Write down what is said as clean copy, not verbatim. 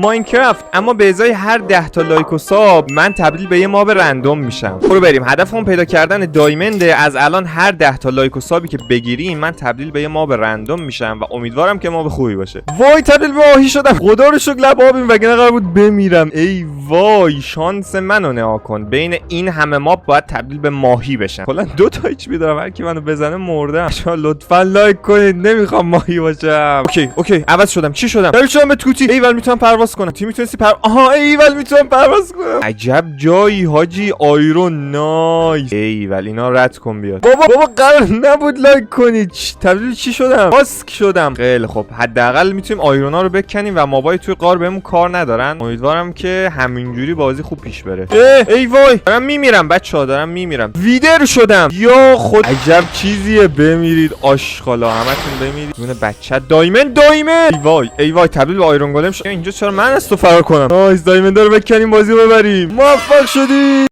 ماینکرافت، اما به ازای هر 10 تا لایک و ساب من تبدیل به یه ماب رندوم میشم. برو بریم. هدفمون پیدا کردن دایمنده. از الان هر 10 تا لایک و سابی که بگیریم من تبدیل به یه ماب رندوم میشم و امیدوارم که ماب خوبی باشه. وای تبدیل به ماهی شدم. خدا رو شکر لب آبیم وگرنه قرار بود بمیرم. ای وای شانس منو نگاه کن. بین این همه ماب باید تبدیل به ماهی بشم. کلا 2 تا ایچ پی دارم. هر کی منو بزنه مردم. لطفا لایک کنید. نمیخوام ماهی باشم. اوکی عوض شدم. چی شدم؟ تبدیل شدم به توتی. ایول میتونم پرواز کنم. تی میتونستی آها ایول میتونم پرواز کنم. عجب جایی حاجی. آیرون نایس. ایول اینا رد کن بیاد. بابا قرار نبود لایک کنید. تبدیل چی شدم؟ ماسک شدم. خیلی خب حداقل میتونیم آیرونا رو بکنیم و مابای توی غار بهمون کار ندارن. امیدوارم که همینجوری بازی خوب پیش بره. ای وای دارم میمیرم بچه‌ها. دارم میمیرم. ویدر شدم. یا خود عجب چیزیه. بمیرید آشغالا. همتون بمیرید. دونه بچه دایمند. ای وای تبدیل به آیرون گولم شد. اینجا چرا من از تو فرار کنم؟ نایس. دایمندا رو بکنیم بازی ببریم. موفق شدی.